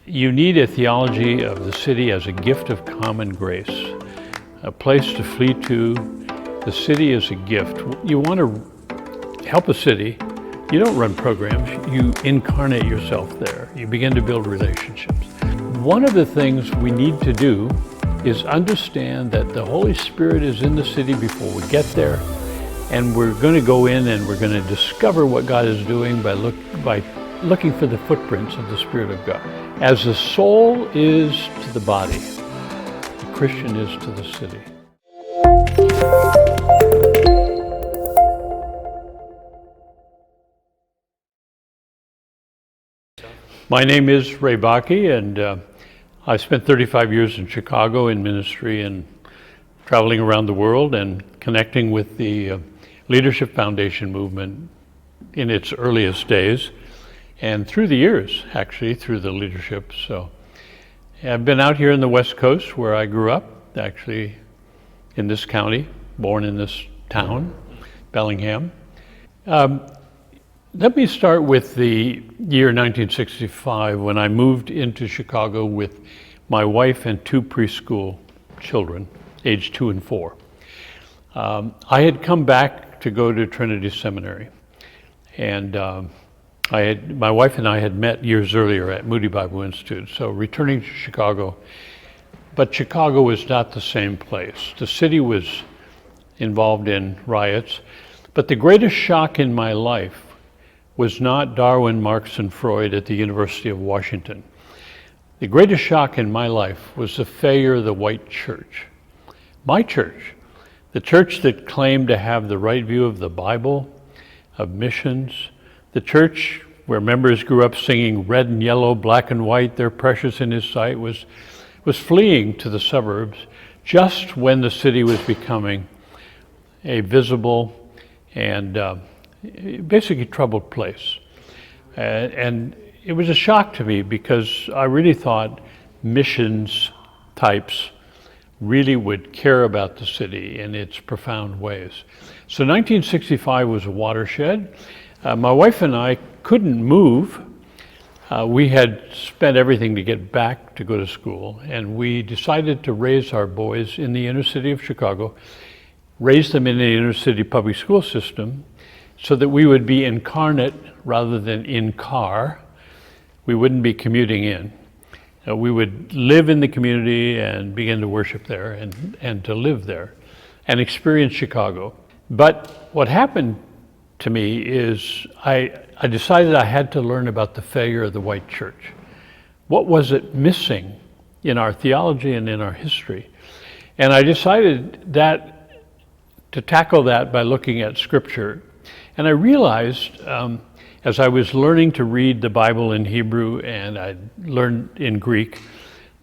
You need a theology of the city as a gift of common grace, a place to flee to. The city is a gift. You want to help a city, you don't run programs, you incarnate yourself there. You begin to build relationships. One of the things we need to do is understand that the Holy Spirit is in the city before we get there, and we're going to go in and we're going to discover what God is doing by looking for the footprints of the Spirit of God. As the soul is to the body, the Christian is to the city. My name is Bakke, and I spent 35 years in Chicago in ministry and traveling around the world and connecting with the Leadership Foundation movement in its earliest days, and through the years, actually, through the leadership. So I've been out here in the West Coast where I grew up, actually in this county, born in this town, Bellingham. Let me start with the year 1965 when I moved into Chicago with my wife and two preschool children, aged 2 and 4. I had come back to go to Trinity Seminary, and my wife and I had met years earlier at Moody Bible Institute, so returning to Chicago. But Chicago was not the same place. The city was involved in riots, but the greatest shock in my life was not Darwin, Marx, and Freud at the University of Washington. The greatest shock in my life was the failure of the white church. My church, the church that claimed to have the right view of the Bible, of missions, the church where members grew up singing red and yellow, black and white, they're precious in his sight, was fleeing to the suburbs just when the city was becoming a visible and basically troubled place. And it was a shock to me because I really thought missions types really would care about the city in its profound ways. So 1965 was a watershed. My wife and I couldn't move. We had spent everything to get back to go to school, and we decided to raise our boys in the inner city of Chicago, raise them in the inner city public school system so that we would be incarnate rather than in car. We wouldn't be commuting in. We would live in the community and begin to worship there and to live there and experience Chicago. But what happened to me is I decided I had to learn about the failure of the white church. What was it missing in our theology and in our history? And I decided that to tackle that by looking at Scripture. And I realized as I was learning to read the Bible in Hebrew and I learned in Greek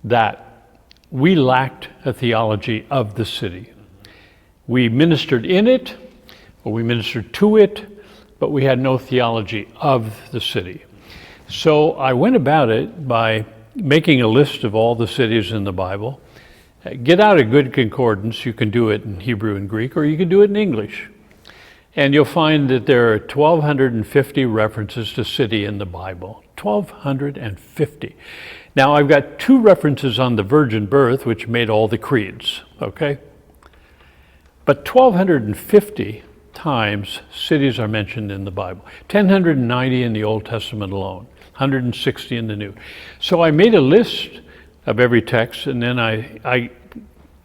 that we lacked a theology of the city. We ministered in it, or we ministered to it, but we had no theology of the city. So I went about it by making a list of all the cities in the Bible. Get out a good concordance. You can do it in Hebrew and Greek, or you can do it in English. And you'll find that there are 1,250 references to city in the Bible. 1,250. Now I've got 2 references on the virgin birth, which made all the creeds, okay? But 1,250 times cities are mentioned in the Bible. 1,090 in the Old Testament alone, 160 in the New. So I made a list of every text, and then I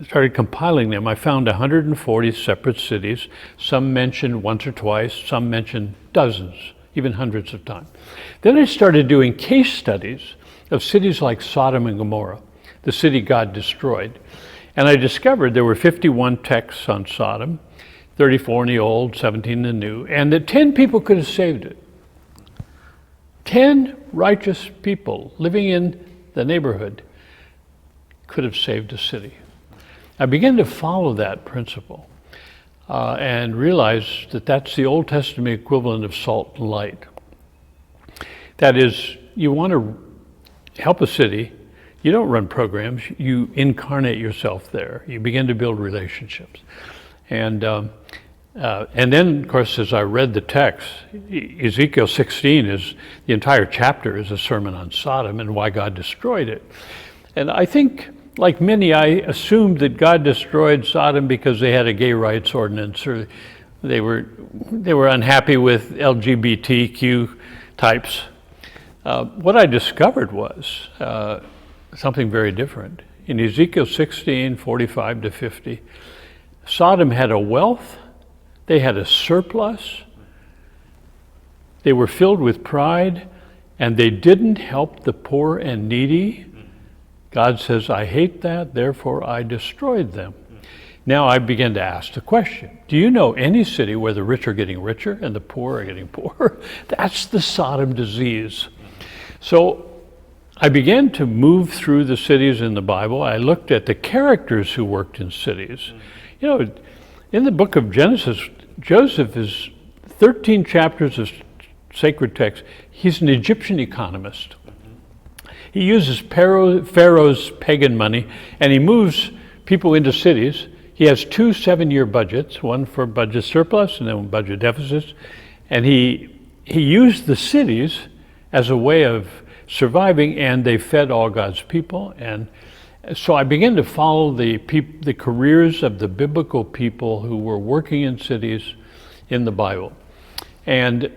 started compiling them. I found 140 separate cities. Some mentioned once or twice, some mentioned dozens, even hundreds of times. Then I started doing case studies of cities like Sodom and Gomorrah, the city God destroyed. And I discovered there were 51 texts on Sodom, 34 in the Old, 17 in the New, and that 10 people could have saved it. 10 righteous people living in the neighborhood could have saved a city. I began to follow that principle and realized that that's the Old Testament equivalent of salt and light. That is, you want to help a city, you don't run programs, you incarnate yourself there. You begin to build relationships. And And then, of course, as I read the text, Ezekiel 16 the entire chapter is a sermon on Sodom and why God destroyed it. And I think, like many, I assumed that God destroyed Sodom because they had a gay rights ordinance, or they were unhappy with LGBTQ types. What I discovered was something very different. In Ezekiel 16:45 to 50, Sodom had a wealth, they had a surplus, they were filled with pride, and they didn't help the poor and needy. God says, I hate that, therefore I destroyed them. Now I began to ask the question, do you know any city where the rich are getting richer and the poor are getting poorer? That's the Sodom disease. So I began to move through the cities in the Bible. I looked at the characters who worked in cities. You know, in the book of Genesis, Joseph is 13 chapters of sacred text. He's an Egyptian economist. He uses Pharaoh's pagan money, and he moves people into cities. He has 2 7-year budgets, one for budget surplus and then budget deficits. And he used the cities as a way of surviving, and they fed all God's people. And so I began to follow the careers of the biblical people who were working in cities in the Bible. And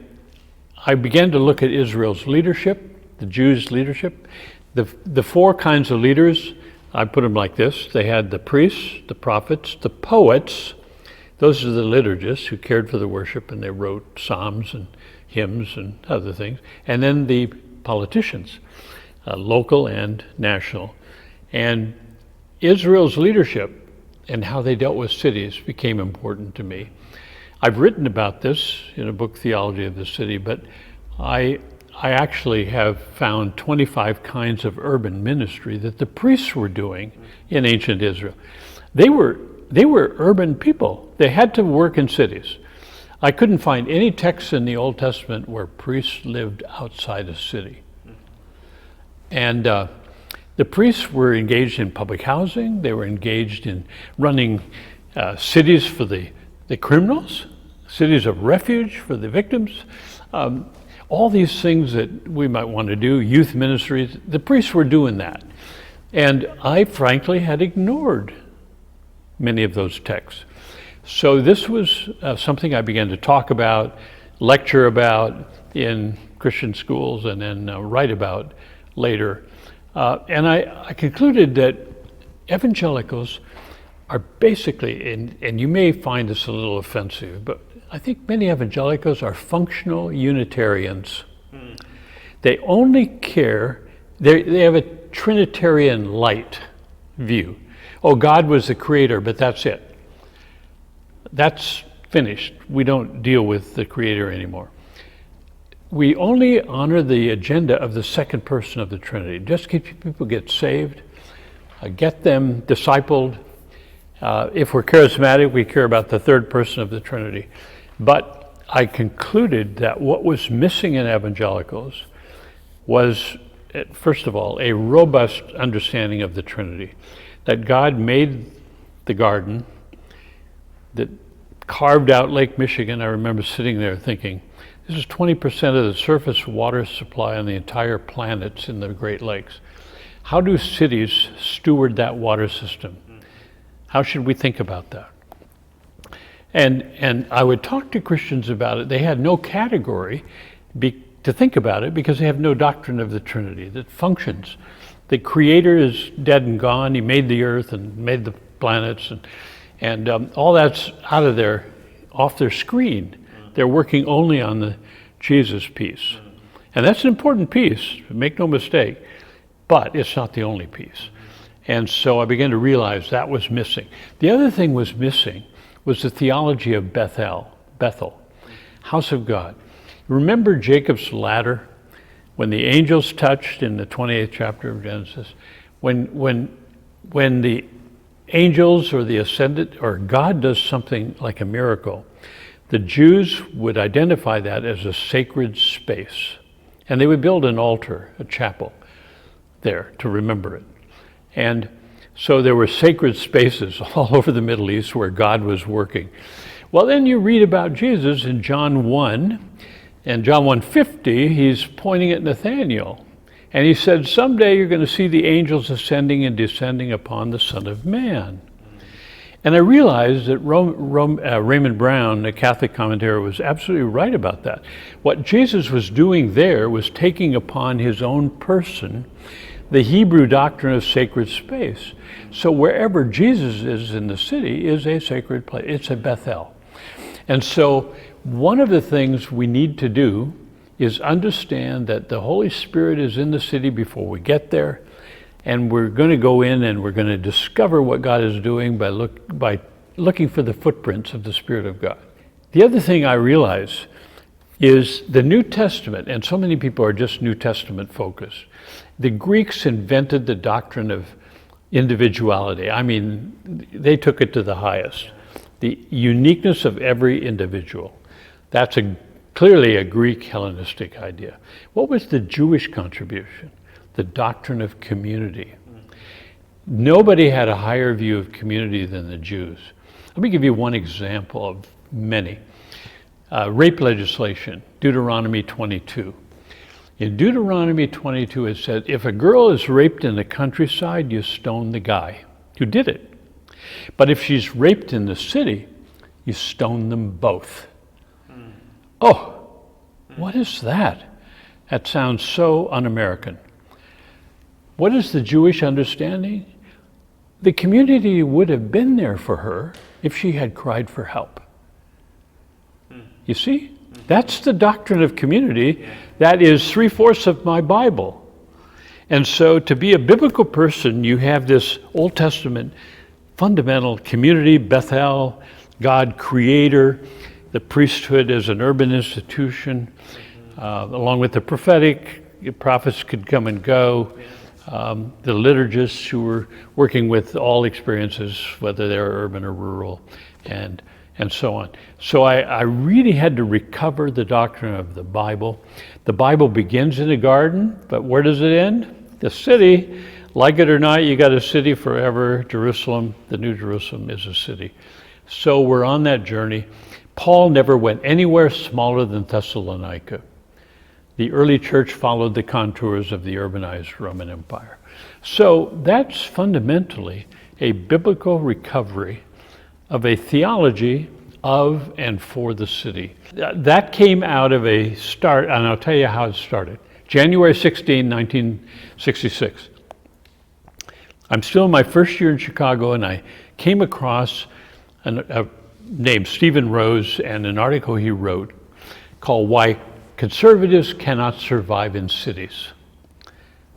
I began to look at Israel's leadership, the Jews' leadership. The 4 kinds of leaders, I put them like this. They had the priests, the prophets, the poets. Those are the liturgists who cared for the worship, and they wrote psalms and hymns and other things. And then the politicians, local and national. And Israel's leadership and how they dealt with cities became important to me. I've written about this in a book, Theology of the City, but I actually have found 25 kinds of urban ministry that the priests were doing in ancient Israel. They were urban people. They had to work in cities. I couldn't find any text in the Old Testament where priests lived outside a city. And the priests were engaged in public housing. They were engaged in running cities for the criminals, cities of refuge for the victims. All these things that we might want to do, youth ministries, the priests were doing that. And I frankly had ignored many of those texts. So this was something I began to talk about, lecture about in Christian schools, and then write about later. And I concluded that evangelicals are basically, and you may find this a little offensive, but I think many evangelicals are functional Unitarians. They only care, they have a Trinitarian light view. Oh, God was the creator, but that's it. That's finished. We don't deal with the creator anymore. We only honor the agenda of the second person of the Trinity. Just keep people get saved, get them discipled. If we're charismatic, we care about the third person of the Trinity. But I concluded that what was missing in evangelicals was, first of all, a robust understanding of the Trinity. That God made the garden, that carved out Lake Michigan. I remember sitting there thinking, this is 20% of the surface water supply on the entire planet in the Great Lakes. How do cities steward that water system? How should we think about that? And I would talk to Christians about it. They had no category to think about it because they have no doctrine of the Trinity that functions. The Creator is dead and gone. He made the earth and made the planets, and all that's out of off their screen. They're working only on the Jesus piece. And that's an important piece, make no mistake, but it's not the only piece. And so I began to realize that was missing. The other thing was missing was the theology of Bethel, house of God. Remember Jacob's ladder? When the angels touched in the 28th chapter of Genesis, when the angels or the ascended, or God does something like a miracle, the Jews would identify that as a sacred space. And they would build an altar, a chapel there to remember it. And so there were sacred spaces all over the Middle East where God was working. Well, then you read about Jesus in John 1, and John 1:50, he's pointing at Nathanael. And he said, someday you're going to see the angels ascending and descending upon the Son of Man. And I realized that Raymond Brown, a Catholic commentator, was absolutely right about that. What Jesus was doing there was taking upon his own person the Hebrew doctrine of sacred space. So wherever Jesus is in the city is a sacred place. It's a Bethel. And so one of the things we need to do is understand that the Holy Spirit is in the city before we get there. And we're going to go in and we're going to discover what God is doing by looking for the footprints of the Spirit of God. The other thing I realize is the New Testament, and so many people are just New Testament focused. The Greeks invented the doctrine of individuality. I mean, they took it to the highest. The uniqueness of every individual. That's clearly a Greek Hellenistic idea. What was the Jewish contribution? The doctrine of community. Nobody had a higher view of community than the Jews. Let me give you one example of many. Rape legislation, Deuteronomy 22. In Deuteronomy 22 it said, if a girl is raped in the countryside, you stone the guy who did it. But if she's raped in the city, you stone them both. Oh, what is that? That sounds so un-American. What is the Jewish understanding? The community would have been there for her if she had cried for help. You see? That's the doctrine of community. That is 3/4 of my Bible. And so to be a biblical person, you have this Old Testament fundamental community, Bethel, God creator, the priesthood as an urban institution, along with the prophetic, prophets could come and go. The liturgists who were working with all experiences, whether they're urban or rural, and so on. So I really had to recover the doctrine of the Bible. The Bible begins in a garden, but where does it end? The city. Like it or not, you got a city forever. Jerusalem, the New Jerusalem, is a city. So we're on that journey. Paul never went anywhere smaller than Thessalonica. The early church followed the contours of the urbanized Roman Empire. So that's fundamentally a biblical recovery of a theology of and for the city. That came out of a start, and I'll tell you how it started. January 16, 1966. I'm still in my first year in Chicago, and I came across a named Stephen Rose and an article he wrote called Why Conservatives Cannot Survive in Cities.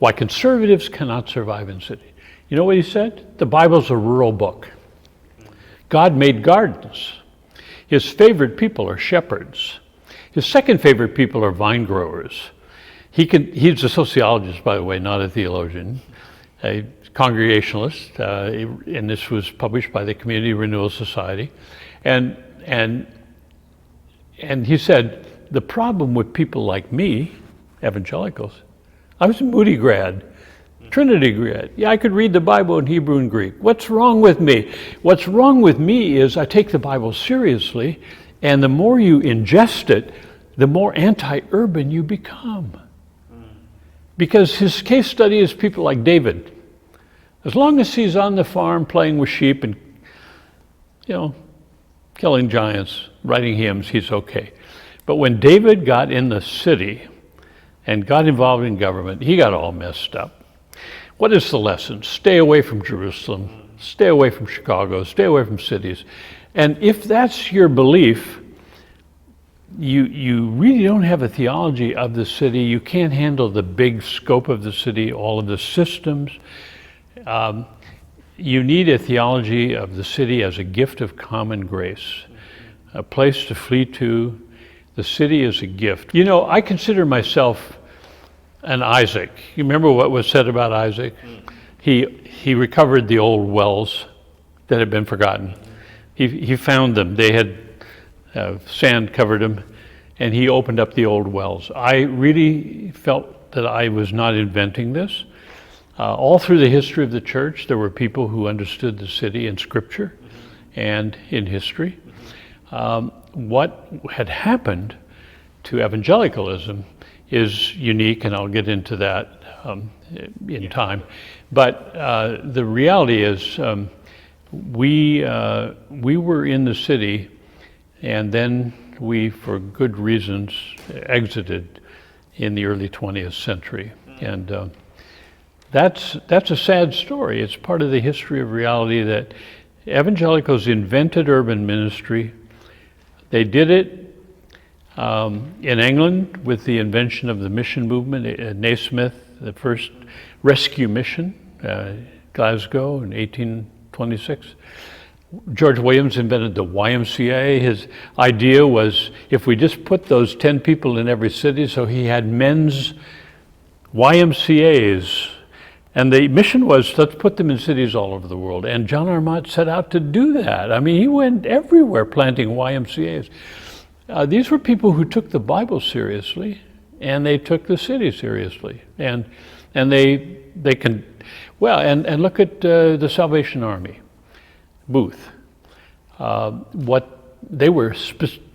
Why conservatives cannot survive in cities. You know what he said? The Bible's a rural book. God made gardens. His favorite people are shepherds. His second favorite people are vine growers. He's a sociologist, by the way, not a theologian, a Congregationalist, and this was published by the Community Renewal Society. And he said, the problem with people like me, evangelicals, I was a Moody grad, Trinity grad. Yeah, I could read the Bible in Hebrew and Greek. What's wrong with me? What's wrong with me is I take the Bible seriously, and the more you ingest it, the more anti-urban you become. Because his case study is people like David. As long as he's on the farm playing with sheep and, killing giants, writing hymns, he's okay. But when David got in the city and got involved in government, he got all messed up. What is the lesson? Stay away from Jerusalem, stay away from Chicago, stay away from cities. And if that's your belief, you really don't have a theology of the city. You can't handle the big scope of the city, all of the systems. You need a theology of the city as a gift of common grace, a place to flee to. The city is a gift. I consider myself an Isaac. You remember what was said about Isaac? He recovered the old wells that had been forgotten. He found them. They had sand covered them, and he opened up the old wells. I really felt that I was not inventing this. All through the history of the church, there were people who understood the city in Scripture and in history. What had happened to evangelicalism is unique, and I'll get into that in time. But the reality is we were in the city, and then we, for good reasons, exited in the early 20th century. And that's a sad story. It's part of the history of reality that evangelicals invented urban ministry. They did it in England with the invention of the mission movement. Naismith, the first rescue mission, Glasgow in 1826. George Williams invented the YMCA. His idea was if we just put those 10 people in every city, so he had men's YMCAs. And the mission was, let's put them in cities all over the world. And John Armott set out to do that. I mean, he went everywhere planting YMCAs. These were people who took the Bible seriously, and they took the city seriously. And they can, well, and look at the Salvation Army, Booth. They were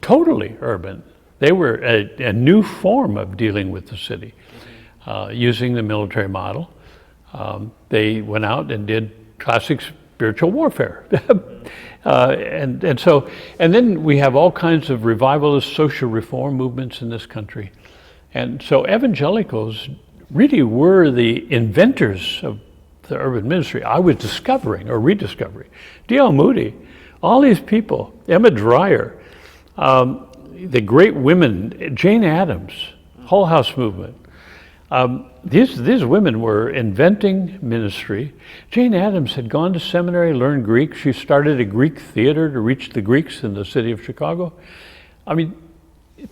totally urban. They were a new form of dealing with the city, using the military model. They went out and did classic spiritual warfare. And then we have all kinds of revivalist social reform movements in this country. And so evangelicals really were the inventors of the urban ministry. I was discovering or rediscovering. D.L. Moody, all these people, Emma Dreyer, the great women, Jane Addams, Hull House movement. These women were inventing ministry. Jane Addams had gone to seminary, learned Greek. She started a Greek theater to reach the Greeks in the city of Chicago. I mean,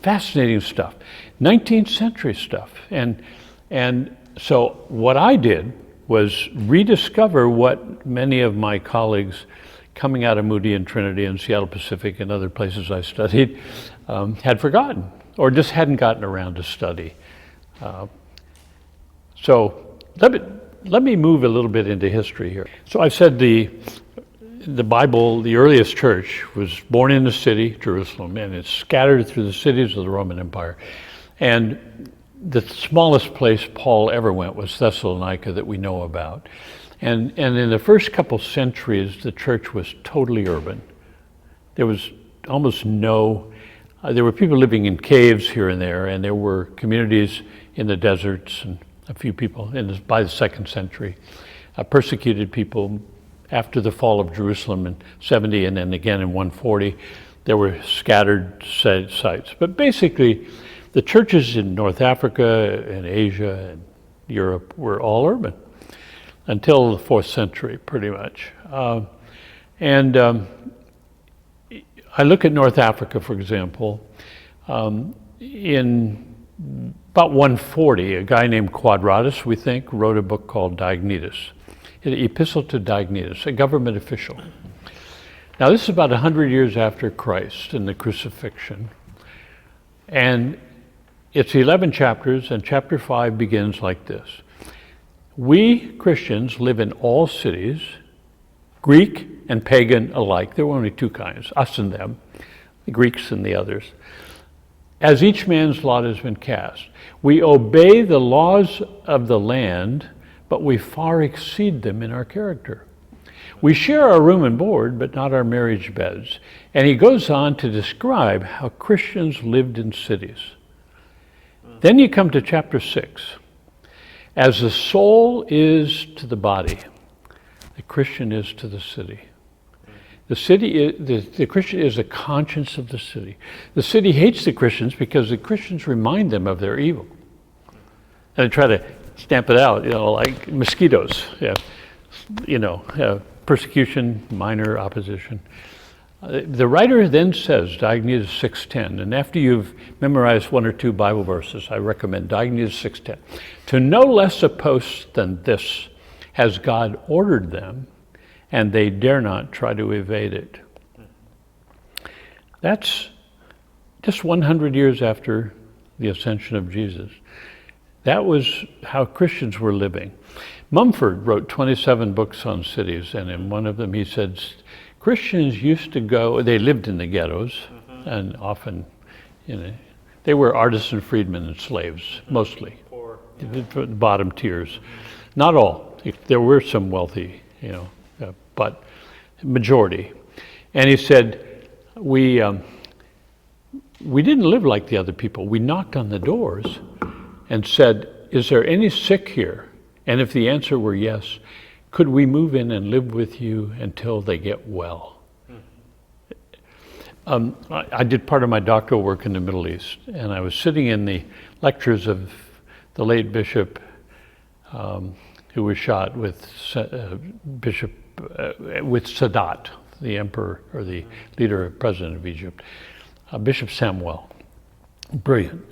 fascinating stuff. 19th century stuff. And so what I did was rediscover what many of my colleagues coming out of Moody and Trinity and Seattle Pacific and other places I studied had forgotten or just hadn't gotten around to study. So let me move a little bit into history here. So I said the Bible, the earliest church, was born in the city, Jerusalem, and it's scattered through the cities of the Roman Empire. And the smallest place Paul ever went was Thessalonica that we know about. And in the first couple centuries, the church was totally urban. There was almost there were people living in caves here and there were communities in the deserts, and a few people by the second century, persecuted people after the fall of Jerusalem in 70 and then again in 140. There were scattered sites. But basically, the churches in North Africa and Asia and Europe were all urban until the 4th century, pretty much. I look at North Africa, for example. In about 140, a guy named Quadratus, we think, wrote a book called Diognetus, an epistle to Diognetus, a government official. Now, this is about 100 years after Christ and the crucifixion. And it's 11 chapters, and chapter 5 begins like this. We Christians live in all cities, Greek and pagan alike. There were only two kinds, us and them, the Greeks and the others. As each man's lot has been cast. We obey the laws of the land, but we far exceed them in our character. We share our room and board, but not our marriage beds. And he goes on to describe how Christians lived in cities. Then you come to chapter 6. As the soul is to the body, the Christian is to the city. The Christian is the conscience of the city. The city hates the Christians because the Christians remind them of their evil. And they try to stamp it out, like mosquitoes. Persecution, minor opposition. The writer then says, Diognetus 6:10, and after you've memorized one or two Bible verses, I recommend Diognetus 6:10. To no less a post than this has God ordered them, and they dare not try to evade it. That's just 100 years after the ascension of Jesus. That was how Christians were living. Mumford wrote 27 books on cities, and in one of them he said, Christians used to go, they lived in the ghettos, and often, they were artisan freedmen and slaves, mostly. Poor. The bottom tiers. Not all. There were some wealthy, but majority. And he said, we didn't live like the other people. We knocked on the doors and said, is there any sick here? And if the answer were yes, could we move in and live with you until they get well? I did part of my doctoral work in the Middle East, and I was sitting in the lectures of the late bishop who was shot with with Sadat, the emperor or the leader, president of Egypt, Bishop Samuel. Brilliant.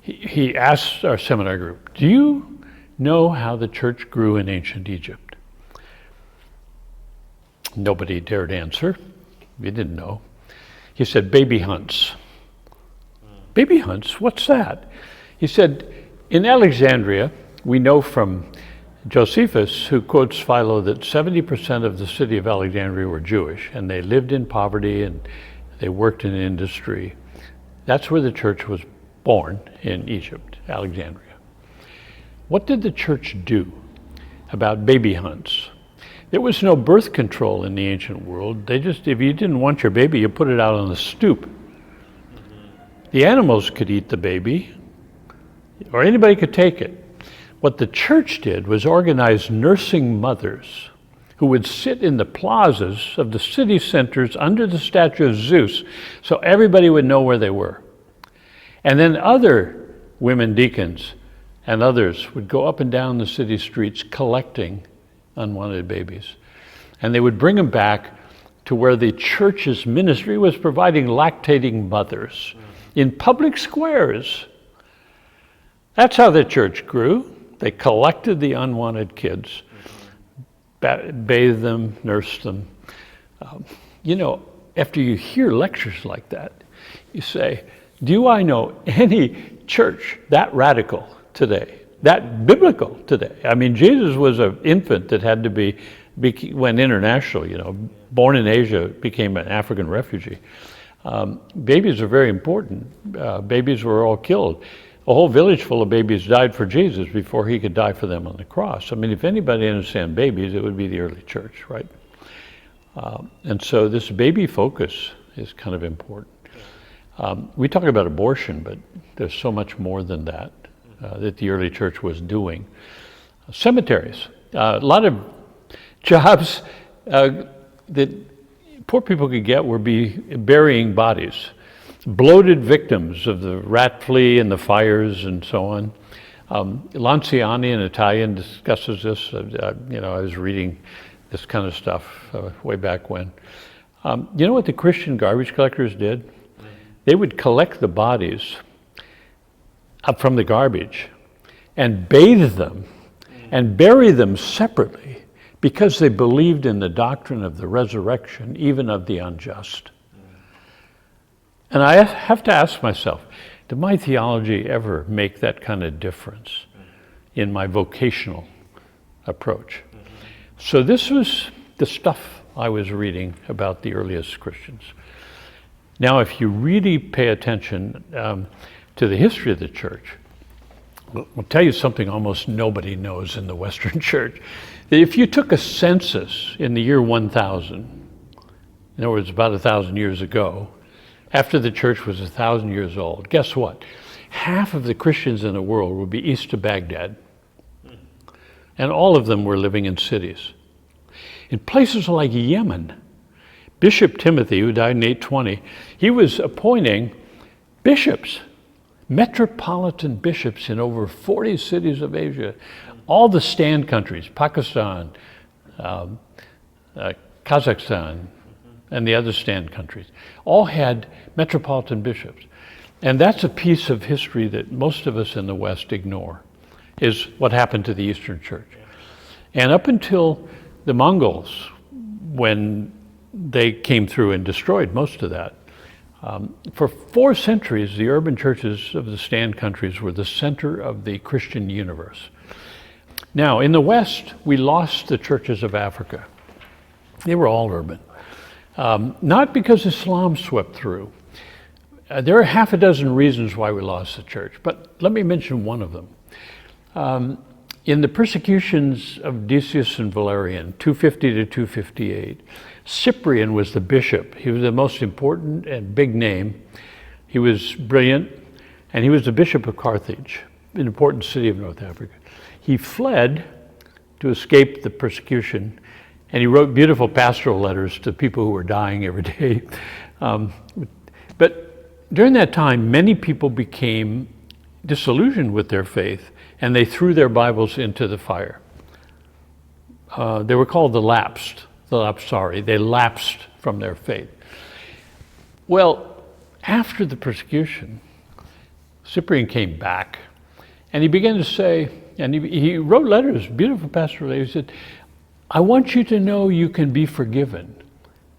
He asked our seminar group, do you know how the church grew in ancient Egypt? Nobody dared answer. We didn't know. He said, baby hunts. Baby hunts? What's that? He said, in Alexandria, we know from Josephus, who quotes Philo, that 70% of the city of Alexandria were Jewish, and they lived in poverty and they worked in industry. That's where the church was born, in Egypt, Alexandria. What did the church do about baby hunts? There was no birth control in the ancient world. If you didn't want your baby, you put it out on the stoop. The animals could eat the baby, or anybody could take it. What the church did was organize nursing mothers who would sit in the plazas of the city centers under the statue of Zeus, so everybody would know where they were. And then other women deacons and others would go up and down the city streets collecting unwanted babies. And they would bring them back to where the church's ministry was providing lactating mothers in public squares. That's how the church grew. They collected the unwanted kids, bathed them, nursed them. After you hear lectures like that, you say, do I know any church that radical today, that biblical today? I mean, Jesus was an infant that had to went international, born in Asia, became an African refugee. Babies are very important. Babies were all killed. A whole village full of babies died for Jesus before he could die for them on the cross. I mean, if anybody understands babies, it would be the early church, right? And so this baby focus is kind of important. We talk about abortion, but there's so much more than that that the early church was doing. Cemeteries, a lot of jobs that poor people could get were burying bodies, bloated victims of the rat flea and the fires and so on. Lanciani, in Italian, discusses this. I was reading this kind of stuff way back when. You know what the Christian garbage collectors did? They would collect the bodies up from the garbage and bathe them and bury them separately because they believed in the doctrine of the resurrection, even of the unjust. And I have to ask myself, did my theology ever make that kind of difference in my vocational approach? So this was the stuff I was reading about the earliest Christians. Now, if you really pay attention to the history of the church, I'll tell you something almost nobody knows in the Western church. If you took a census in the year 1000, in other words, about 1,000 years ago, after the church was 1,000 years old, guess what? Half of the Christians in the world would be east of Baghdad. And all of them were living in cities. In places like Yemen, Bishop Timothy, who died in 820, he was appointing bishops, metropolitan bishops in over 40 cities of Asia. All the stand countries, Pakistan, Kazakhstan, and the other stand countries, all had metropolitan bishops. And that's a piece of history that most of us in the West ignore, is what happened to the Eastern Church. And up until the Mongols, when they came through and destroyed most of that, for 4 centuries, the urban churches of the stand countries were the center of the Christian universe. Now, in the West, we lost the churches of Africa. They were all urban. Not because Islam swept through, There are half a dozen reasons why we lost the church, but let me mention one of them. In the persecutions of Decius and Valerian, 250 to 258, Cyprian was the bishop. He was the most important and big name. He was brilliant, and he was the bishop of Carthage, an important city of North Africa. He fled to escape the persecution, and he wrote beautiful pastoral letters to people who were dying every day. But during that time, many people became disillusioned with their faith, and they threw their Bibles into the fire. They were called the lapsed. They lapsed from their faith. Well, after the persecution, Cyprian came back, and he began to say, and he wrote letters, beautiful pastoral letters. He said, I want you to know you can be forgiven.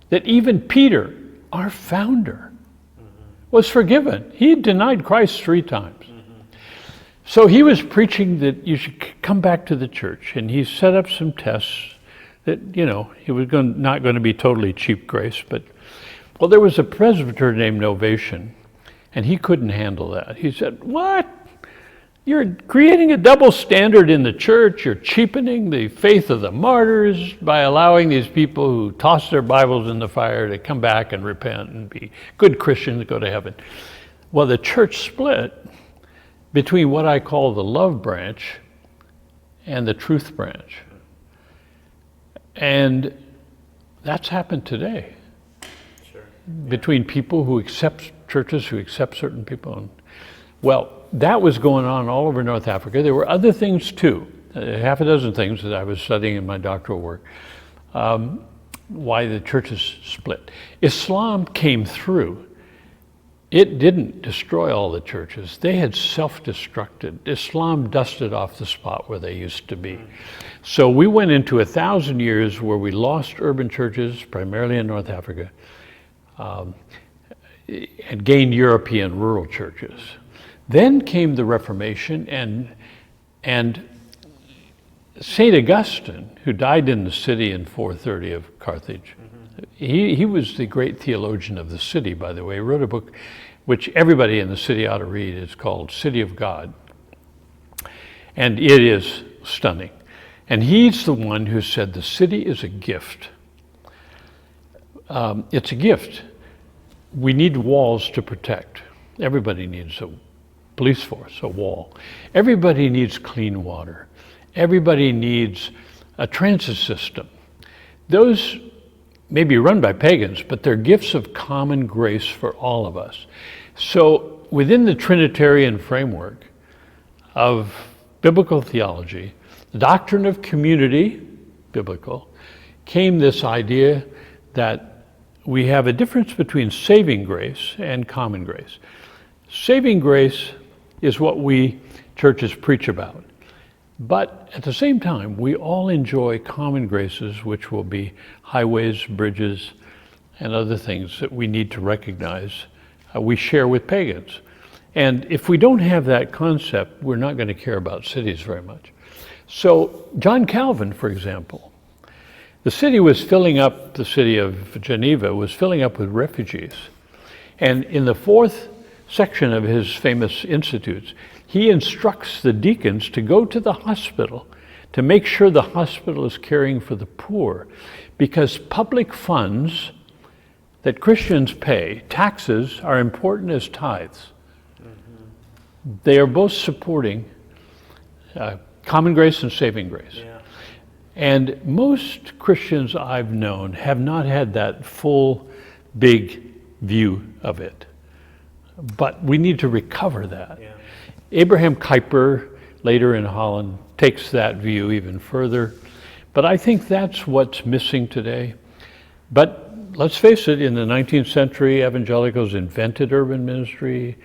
That even Peter, our founder, was forgiven. He had denied Christ 3 times. So he was preaching that you should come back to the church, and he set up some tests that, it was not going to be totally cheap grace, but, well, there was a presbyter named Novatian, and he couldn't handle that. He said, what? You're creating a double standard in the church. You're cheapening the faith of the martyrs by allowing these people who toss their Bibles in the fire to come back and repent and be good Christians and go to heaven. Well, the church split between what I call the love branch and the truth branch. And that's happened today. Sure. Between people who accept churches, who accept certain people. Well, that was going on all over North Africa. There were other things too, half a dozen things that I was studying in my doctoral work, why the churches split. Islam came through. It didn't destroy all the churches. They had self-destructed. Islam dusted off the spot where they used to be. So we went into 1,000 years where we lost urban churches, primarily in North Africa, and gained European rural churches. Then came the Reformation, and St. Augustine, who died in the city in 430 of Carthage, he was the great theologian of the city, by the way. He wrote a book which everybody in the city ought to read. It's called City of God. And it is stunning. And he's the one who said the city is a gift. It's a gift. We need walls to protect. Everybody needs a police force, a wall. Everybody needs clean water. Everybody needs a transit system. Those may be run by pagans, but they're gifts of common grace for all of us. So within the Trinitarian framework of biblical theology, the doctrine of community, biblical, came this idea that we have a difference between saving grace and common grace. Saving grace is what we churches preach about. But at the same time, we all enjoy common graces, which will be highways, bridges, and other things that we need to recognize we share with pagans. And if we don't have that concept, we're not going to care about cities very much. So John Calvin, for example, the city of Geneva was filling up with refugees. And in the 4th section of his famous Institutes, he instructs the deacons to go to the hospital to make sure the hospital is caring for the poor, because public funds that Christians pay, taxes, are important as tithes. They are both supporting common grace and saving grace. Yeah. And most Christians I've known have not had that full, big view of it. But we need to recover that. Yeah. Abraham Kuyper, later in Holland, takes that view even further. But I think that's what's missing today. But let's face it, in the 19th century, evangelicals invented urban ministry,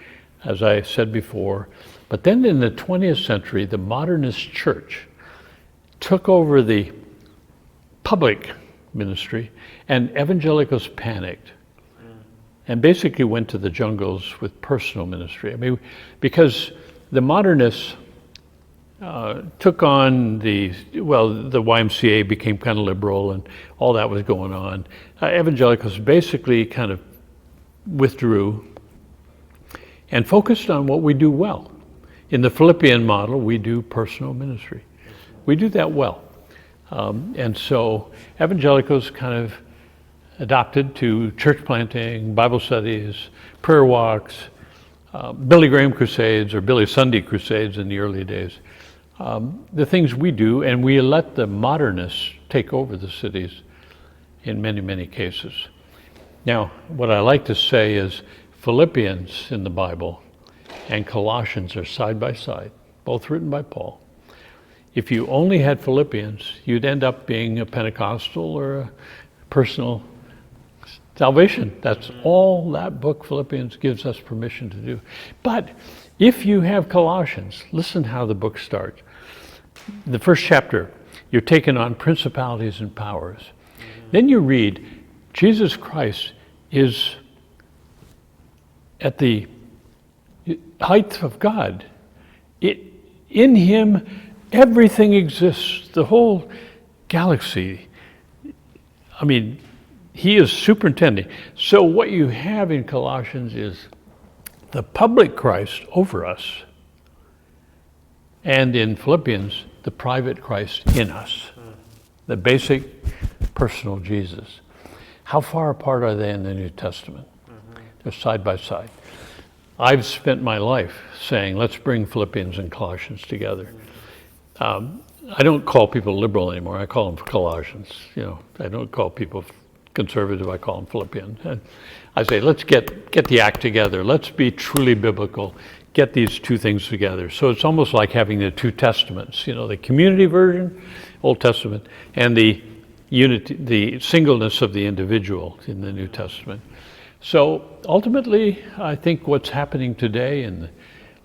as I said before. But then in the 20th century, the modernist church took over the public ministry, and evangelicals panicked and basically went to the jungles with personal ministry. I mean, because the modernists took on the YMCA became kind of liberal and all that was going on. Evangelicals basically kind of withdrew and focused on what we do well. In the Philippian model, we do personal ministry. We do that well. And so evangelicals kind of adopted to church planting, Bible studies, prayer walks, Billy Graham crusades or Billy Sunday crusades in the early days. The things we do, and we let the modernists take over the cities in many, many cases. Now, what I like to say is Philippians in the Bible and Colossians are side by side, both written by Paul. If you only had Philippians, you'd end up being a Pentecostal or a personal salvation. That's all that book, Philippians, gives us permission to do. But if you have Colossians, listen how the book starts. The first chapter, you're taking on principalities and powers. Then you read, Jesus Christ is at the height of God. In him, everything exists, the whole galaxy. I mean, he is superintending. So what you have in Colossians is the public Christ over us, and in Philippians, the private Christ in us, the basic personal Jesus. How far apart are they in the New Testament? They're side by side. I've spent my life saying, let's bring Philippians and Colossians together. I don't call people liberal anymore. I call them Colossians. You know, I don't call people conservative. I call them Philippian. And I say, let's get the act together. Let's be truly biblical. Get these two things together. So it's almost like having the two testaments. You know, the community version, Old Testament, and the unity, the singleness of the individual in the New Testament. So ultimately, I think what's happening today, and the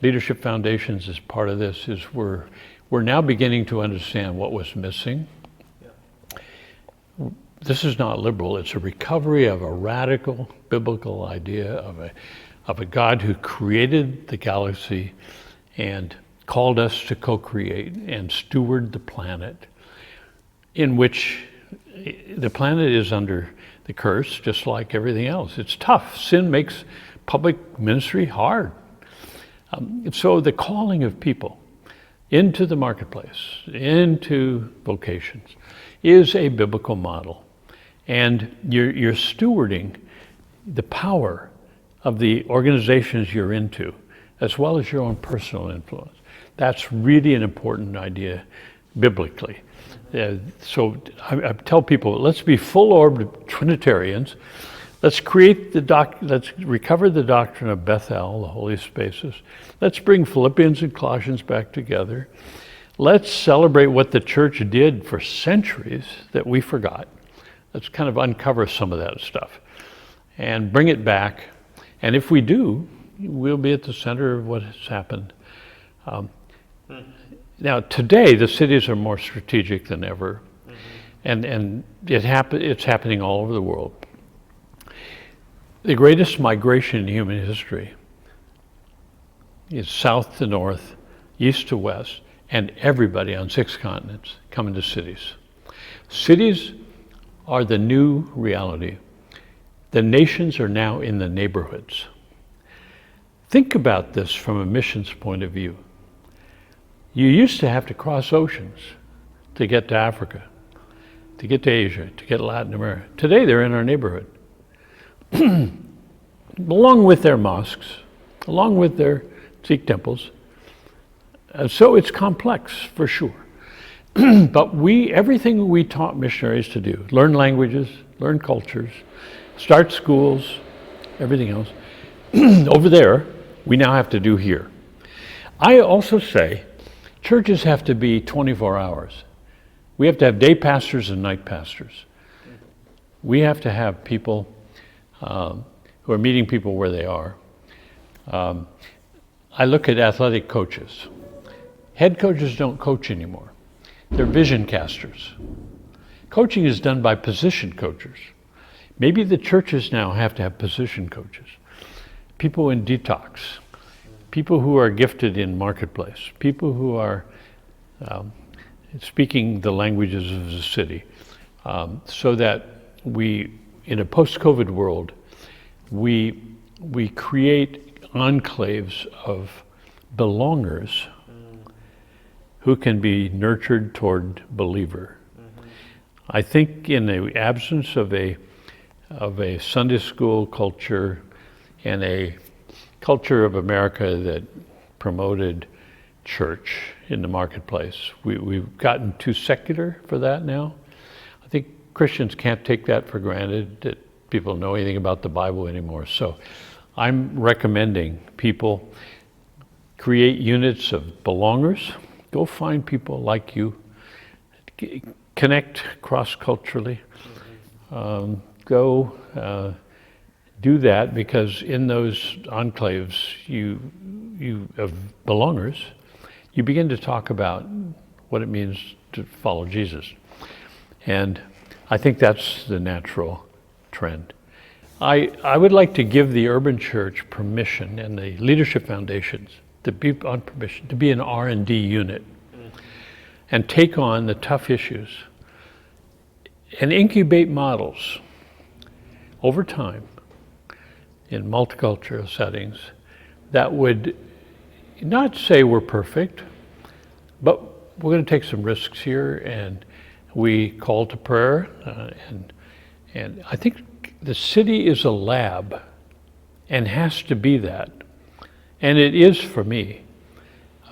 Leadership Foundations is part of this, is we're now beginning to understand what was missing. This is not liberal. It's a recovery of a radical biblical idea of a God who created the galaxy and called us to co-create and steward the planet, in which the planet is under the curse, just like everything else. It's tough. Sin makes public ministry hard. So the calling of people into the marketplace, into vocations, is a biblical model. And you're stewarding the power of the organizations you're into, as well as your own personal influence. That's really an important idea biblically. So I tell people, let's be full-orbed Trinitarians. Let's let's recover the doctrine of Bethel, the holy spaces. Let's bring Philippians and Colossians back together. Let's celebrate what the church did for centuries that we forgot. Let's kind of uncover some of that stuff and bring it back. And if we do, we'll be at the center of what has happened. Now, today, the cities are more strategic than ever, and it's happening all over the world. The greatest migration in human history is south to north, east to west, and everybody on 6 continents coming to cities. Cities are the new reality. The nations are now in the neighborhoods. Think about this from a missions point of view. You used to have to cross oceans to get to Africa, to get to Asia, to get Latin America. Today they're in our neighborhood. Along with their mosques, along with their Sikh temples. So it's complex for sure. But everything we taught missionaries to do, learn languages, learn cultures, start schools, everything else, over there, we now have to do here. I also say churches have to be 24 hours. We have to have day pastors and night pastors. We have to have people who are meeting people where they are. I look at athletic coaches. Head coaches don't coach anymore. They're vision casters. Coaching is done by position coaches. Maybe the churches now have to have position coaches. People in detox, people who are gifted in marketplace, people who are speaking the languages of the city, so that we, in a post-COVID world, we create enclaves of belongers who can be nurtured toward believer. I think in the absence of a Sunday school culture and a culture of America that promoted church in the marketplace, we've gotten too secular for that now. I think Christians can't take that for granted, that people know anything about the Bible anymore. So I'm recommending people create units of belongers. Go find people like you. Connect cross-culturally. Go do that, because in those enclaves of belongers, you begin to talk about what it means to follow Jesus. And I think that's the natural trend. I would like to give the urban church permission, and the leadership foundations to be on permission to be an R&D unit and take on the tough issues and incubate models over time in multicultural settings that would not say we're perfect, but we're going to take some risks here, and we call to prayer, and I think the city is a lab and has to be that. And it is for me.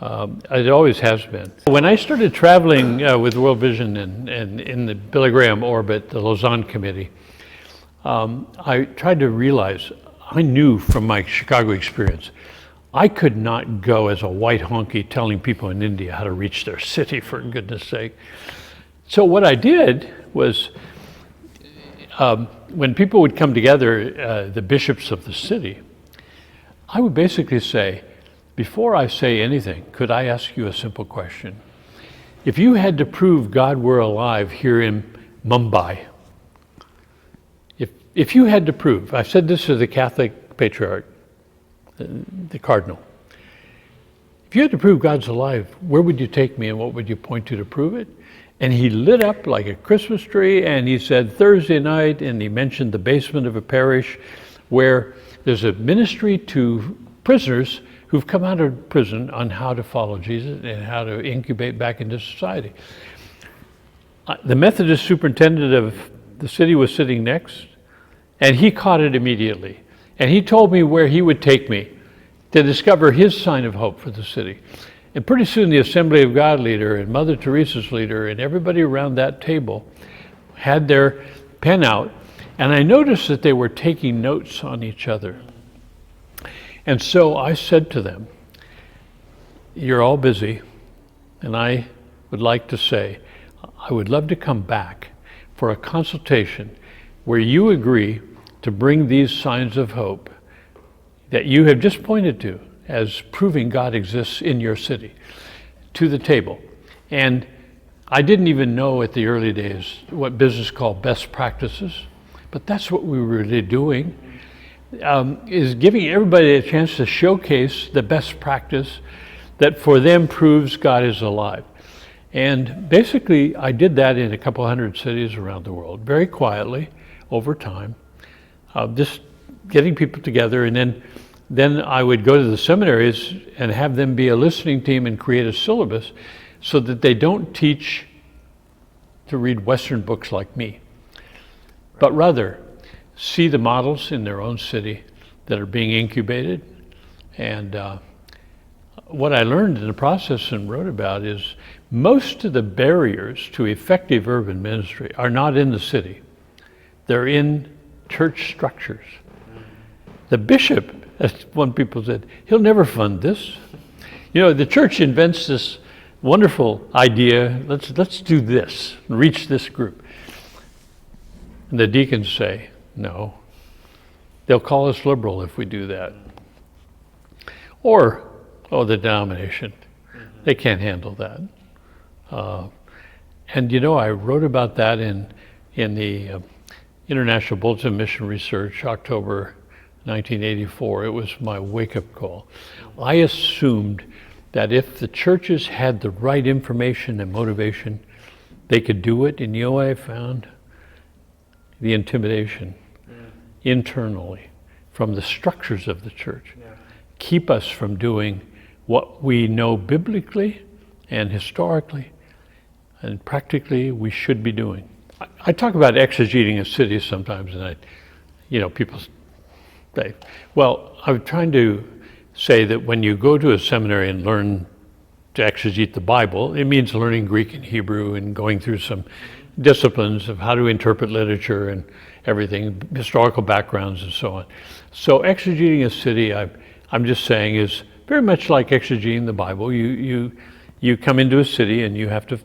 It always has been. When I started traveling with World Vision and in the Billy Graham orbit, the Lausanne Committee, I tried to realize, I knew from my Chicago experience, I could not go as a white honky telling people in India how to reach their city, for goodness sake. So what I did was, when people would come together, the bishops of the city, I would basically say, before I say anything, could I ask you a simple question? If you had to prove God were alive here in Mumbai, if you had to prove, I've said this to the Catholic Patriarch, the Cardinal, if you had to prove God's alive, where would you take me and what would you point to prove it? And he lit up like a Christmas tree, and he said Thursday night, and he mentioned the basement of a parish where there's a ministry to prisoners who've come out of prison on how to follow Jesus and how to incubate back into society. The Methodist superintendent of the city was sitting next, and he caught it immediately. And he told me where he would take me to discover his sign of hope for the city. And pretty soon the Assembly of God leader and Mother Teresa's leader and everybody around that table had their pen out, and I noticed that they were taking notes on each other. And so I said to them, you're all busy, and I would like to say, I would love to come back for a consultation where you agree to bring these signs of hope that you have just pointed to as proving God exists in your city to the table. And I didn't even know at the early days what business called best practices, but that's what we were really doing, is giving everybody a chance to showcase the best practice that for them proves God is alive. And basically I did that in a couple hundred cities around the world, very quietly over time, just getting people together, and then I would go to the seminaries and have them be a listening team and create a syllabus so that they don't teach to read Western books like me, but rather see the models in their own city that are being incubated. And what I learned in the process and wrote about is most of the barriers to effective urban ministry are not in the city. They're in church structures. The bishop, as one people said, he'll never fund this. You know, the church invents this wonderful idea, let's do this, reach this group. And the deacons say, no. They'll call us liberal if we do that. Or, the denomination. They can't handle that. And you know, I wrote about that in the International Bulletin of Mission Research, October 1984. It was my wake-up call. I assumed that if the churches had the right information and motivation, they could do it. And you know what I found? The intimidation internally from the structures of the church keep us from doing what we know biblically and historically and practically we should be doing. I talk about exegeting a city sometimes, and people say, well, I'm trying to say that when you go to a seminary and learn to exegete the Bible, it means learning Greek and Hebrew and going through some disciplines of how to interpret literature and everything, historical backgrounds and so on. So exegeting a city, I'm just saying, is very much like exegeting the Bible. You come into a city and you have to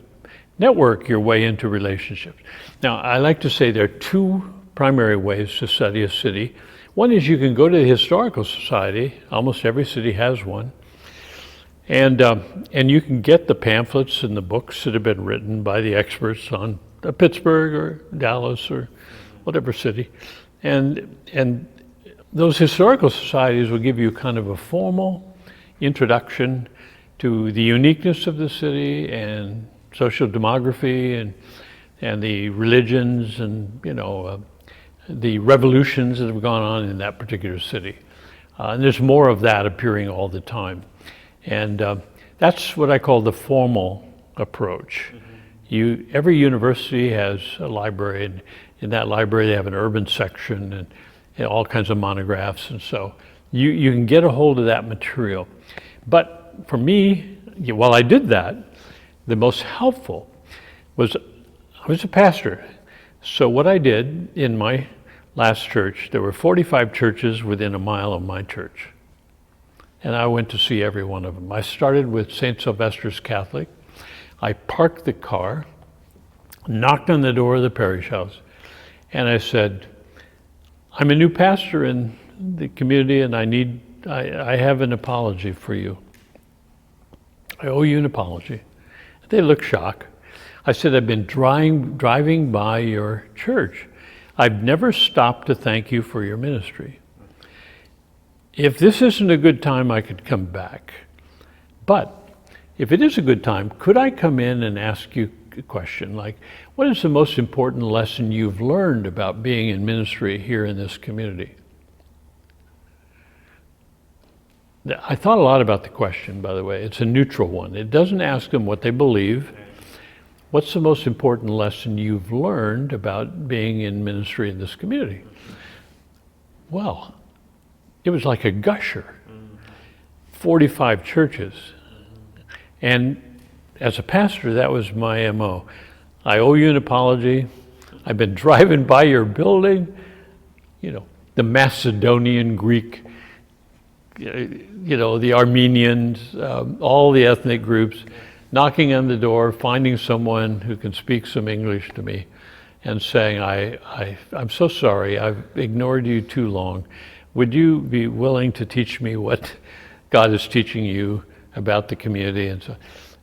network your way into relationships. Now, I like to say there are two primary ways to study a city. One is you can go to the Historical Society. Almost every city has one. And you can get the pamphlets and the books that have been written by the experts on Pittsburgh or Dallas or whatever city. And those historical societies will give you kind of a formal introduction to the uniqueness of the city and social demography and the religions and the revolutions that have gone on in that particular city. And there's more of that appearing all the time. And that's what I call the formal approach. Every university has a library, and in that library they have an urban section and all kinds of monographs, and so you can get a hold of that material. But for me, while I did that, the most helpful was, I was a pastor. So what I did in my last church, there were 45 churches within a mile of my church. And I went to see every one of them. I started with St. Sylvester's Catholic. I parked the car, knocked on the door of the parish house, and I said, I'm a new pastor in the community and I have an apology for you. I owe you an apology. They looked shocked. I said, I've been driving by your church. I've never stopped to thank you for your ministry. If this isn't a good time, I could come back. But if it is a good time, could I come in and ask you a question like, what is the most important lesson you've learned about being in ministry here in this community? I thought a lot about the question, by the way. It's a neutral one. It doesn't ask them what they believe. What's the most important lesson you've learned about being in ministry in this community? Well, it was like a gusher. 45 churches. And as a pastor, that was my MO. I owe you an apology. I've been driving by your building, the Macedonian Greek, the Armenians, all the ethnic groups, knocking on the door, finding someone who can speak some English to me and saying, I'm so sorry, I've ignored you too long. Would you be willing to teach me what God is teaching you about the community?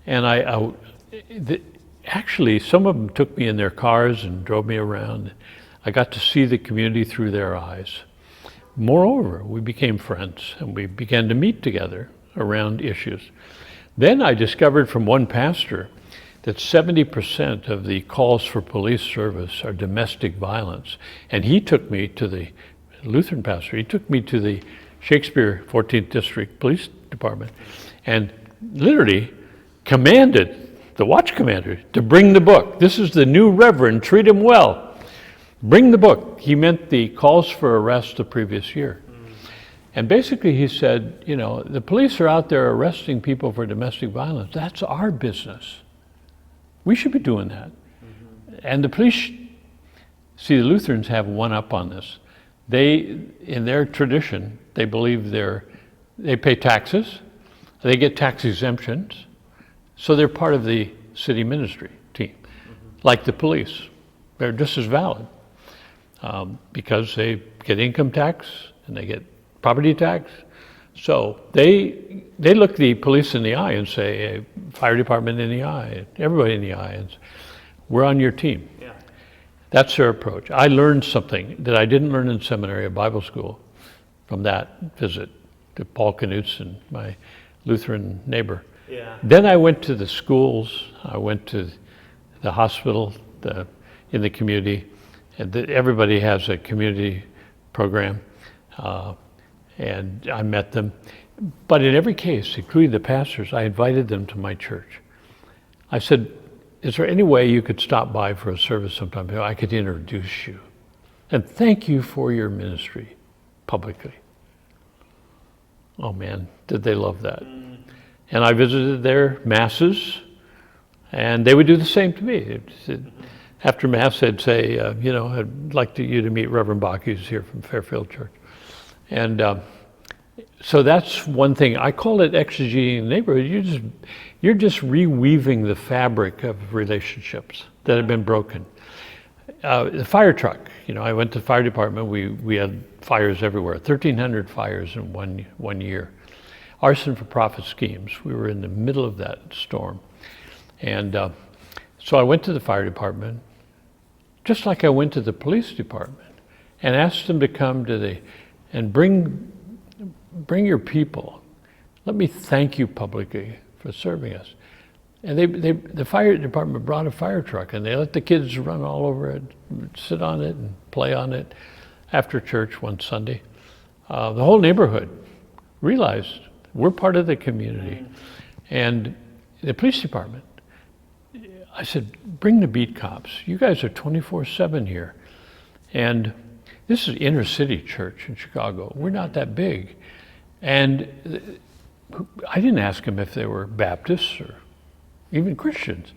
And actually, some of them took me in their cars and drove me around. I got to see the community through their eyes. Moreover, we became friends and we began to meet together around issues. Then I discovered from one pastor that 70% of the calls for police service are domestic violence. And he took me to the Lutheran pastor, he took me to the Shakespeare 14th District Police Department and literally commanded the watch commander to bring the book. This is the new reverend, treat him well. Bring the book. He meant the calls for arrest the previous year. And basically he said, the police are out there arresting people for domestic violence. That's our business. We should be doing that. And the police, the Lutherans have one up on this. They, in their tradition, they believe they pay taxes, they get tax exemptions, so they're part of the city ministry team, like the police. They're just as valid because they get income tax and they get property tax. So they look the police in the eye and say, fire department in the eye, everybody in the eye, and we're on your team. Yeah. That's their approach. I learned something that I didn't learn in seminary or Bible school from that visit to Paul Knutson, my Lutheran neighbor. Yeah. Then I went to the schools, I went to the hospital in the community, and everybody has a community program, and I met them. But in every case, including the pastors, I invited them to my church. I said, is there any way you could stop by for a service sometime? I could introduce you. And thank you for your ministry publicly. Oh man, did they love that. And I visited their masses, and they would do the same to me. After Mass, they'd say, I'd like you to meet Reverend Bakke, who's here from Fairfield Church. And so that's one thing. I call it exegeting the neighborhood. You're just reweaving the fabric of relationships that have been broken. The fire truck, I went to the fire department. We had fires everywhere, 1,300 fires in one year. Arson for profit schemes. We were in the middle of that storm. And so I went to the fire department, just like I went to the police department, and asked them to come and bring your people. Let me thank you publicly for serving us. And the fire department brought a fire truck, and they let the kids run all over it, sit on it and play on it after church one Sunday. The whole neighborhood realized we're part of the community. And the police department, I said, bring the beat cops. You guys are 24/7 here. And this is inner city church in Chicago. We're not that big. And I didn't ask them if they were Baptists or even Christians.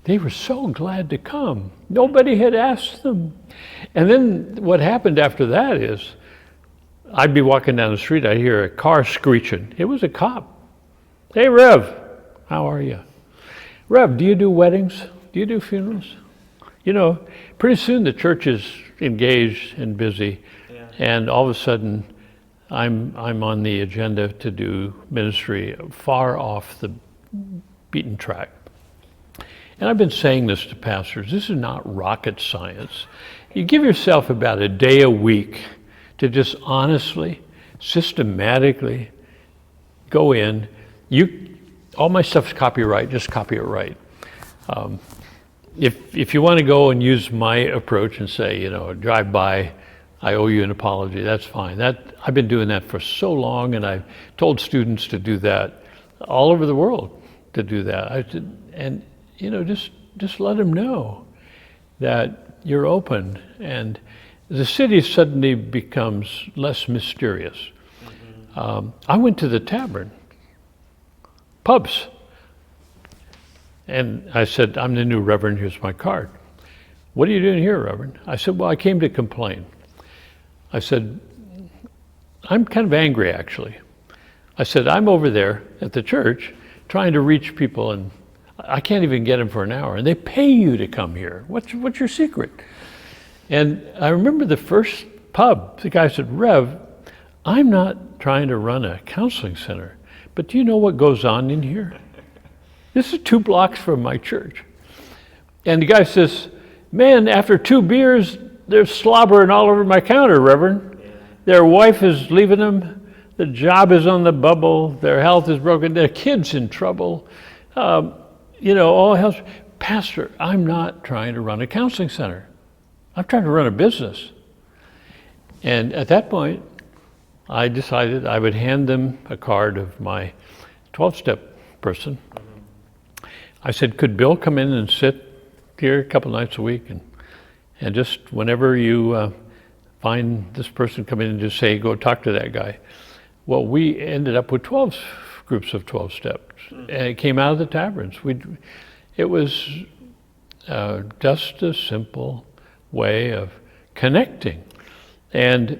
They were so glad to come. Nobody had asked them. And then what happened after that is, I'd be walking down the street, I'd hear a car screeching. It was a cop. Hey, Rev, how are you? Rev, do you do weddings? Do you do funerals? Pretty soon the church is engaged and busy, and all of a sudden I'm on the agenda to do ministry far off the beaten track. And I've been saying this to pastors, this is not rocket science. You give yourself about a day a week to just honestly, systematically go in. All my stuff's copyright, just copy it right. If you want to go and use my approach and say, drive by, I owe you an apology, that's fine. I've been doing that for so long, and I've told students to do that all over the world, to do that. Just let them know that you're open, and the city suddenly becomes less mysterious. I went to the tavern, pubs, and I said, I'm the new Reverend, here's my card. What are you doing here, Reverend? I said, well, I came to complain. I said, I'm kind of angry, actually. I said, I'm over there at the church trying to reach people, and I can't even get them for an hour, and they pay you to come here. What's your secret? And I remember the first pub, the guy said, Rev, I'm not trying to run a counseling center, but do you know what goes on in here? This is 2 blocks from my church. And the guy says, man, after 2 beers, they're slobbering all over my counter, Reverend. Their wife is leaving them. The job is on the bubble. Their health is broken. Their kid's in trouble. All health. Pastor, I'm not trying to run a counseling center. I'm trying to run a business. And at that point, I decided I would hand them a card of my 12-step person. I said, could Bill come in and sit here a couple nights a week, and just whenever you find this person, come in and just say, go talk to that guy. Well, we ended up with 12 groups of 12 steps, and it came out of the taverns. It was just a simple way of connecting. And,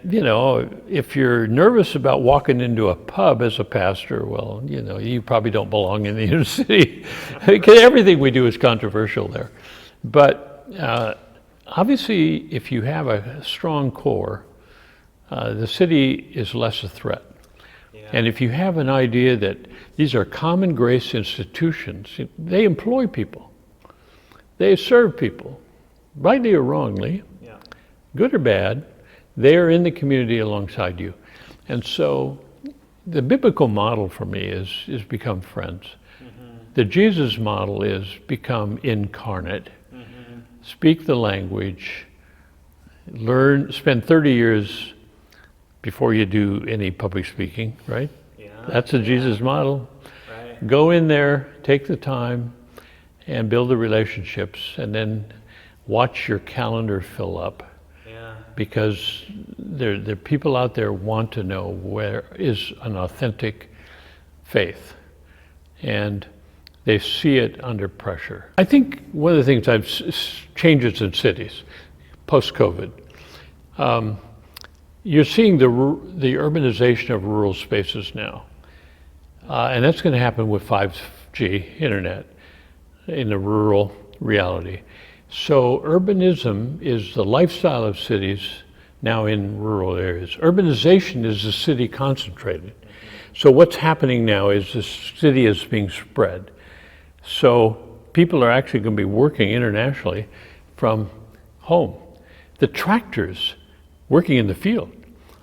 if you're nervous about walking into a pub as a pastor, well, you probably don't belong in the inner city, because everything we do is controversial there. But obviously, if you have a strong core, the city is less a threat. Yeah. And if you have an idea that these are common grace institutions, they employ people, they serve people, rightly or wrongly, good or bad, they are in the community alongside you. And so the biblical model for me is become friends. The Jesus model is become incarnate. Speak the language, spend 30 years before you do any public speaking, right? Yeah. That's the Jesus model. Right. Go in there, take the time, and build the relationships, and then watch your calendar fill up. Yeah. Because there are people out there want to know where is an authentic faith, and they see it under pressure. I think one of the things changes in cities post-COVID, you're seeing the urbanization of rural spaces now, and that's going to happen with 5G internet in the rural reality. So urbanism is the lifestyle of cities now in rural areas. Urbanization is the city concentrated. So what's happening now is the city is being spread. So people are actually going to be working internationally from home. The tractors working in the field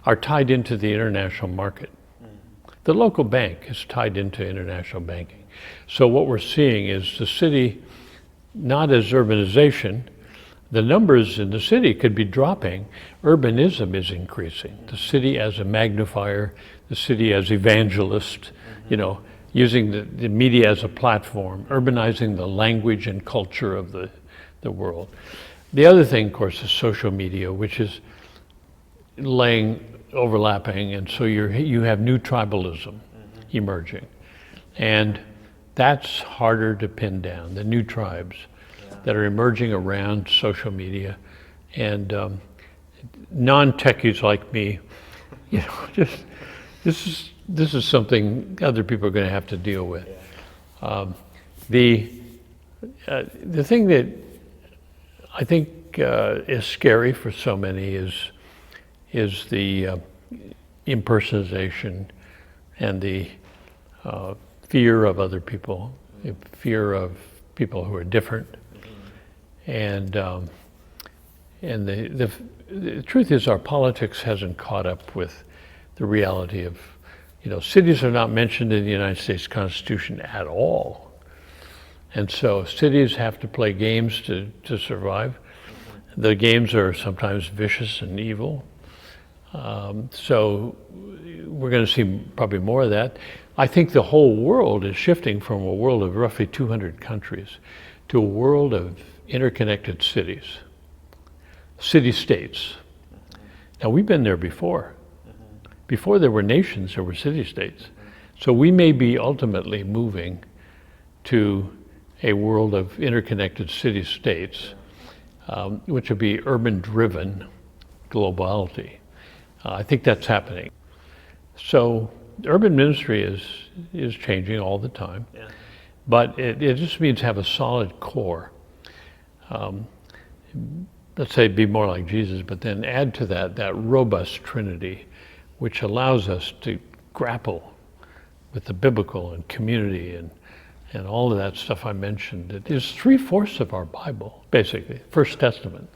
are tied into the international market. The local bank is tied into international banking. So what we're seeing is the city, not as urbanization, the numbers in the city could be dropping. Urbanism is increasing. The city as a magnifier, the city as evangelist, using the media as a platform, urbanizing the language and culture of the world. The other thing, of course, is social media, which is overlapping, and so you have new tribalism emerging. And that's harder to pin down, the new tribes that are emerging around social media. And non-techies like me, just this is something other people are going to have to deal with. The thing that I think is scary for so many is the impersonation and the fear of other people, the fear of people who are different. And the truth is our politics hasn't caught up with the reality of, cities are not mentioned in the United States Constitution at all. And so cities have to play games to survive. The games are sometimes vicious and evil. So we're going to see probably more of that. I think the whole world is shifting from a world of roughly 200 countries to a world of interconnected cities, city-states. Now we've been there before. Before there were nations, there were city-states. So we may be ultimately moving to a world of interconnected city-states, which would be urban-driven globality. I think that's happening. So urban ministry is changing all the time, but it just means have a solid core. Let's say be more like Jesus, but then add to that robust Trinity, which allows us to grapple with the biblical and community and all of that stuff I mentioned. It is 3/4 of our Bible, basically, First Testament.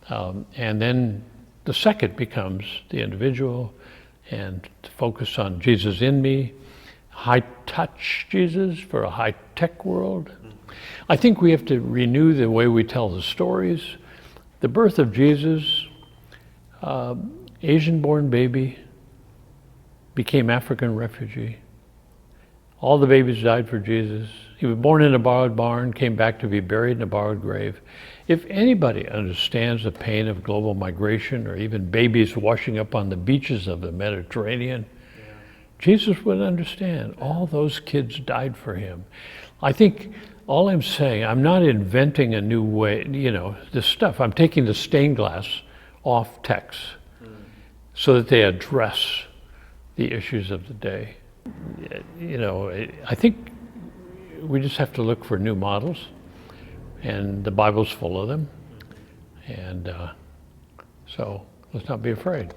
And then the second becomes the individual and to focus on Jesus in me, high-touch Jesus for a high-tech world. I think we have to renew the way we tell the stories. The birth of Jesus, Asian-born baby, became African refugee. All the babies died for Jesus. He was born in a borrowed barn, came back to be buried in a borrowed grave. If anybody understands the pain of global migration or even babies washing up on the beaches of the Mediterranean, Jesus would understand. All those kids died for him. I think all I'm saying, I'm not inventing a new way, this stuff. I'm taking the stained glass off texts so that they address the issues of the day. I think we just have to look for new models, and the Bible's full of them. And so let's not be afraid.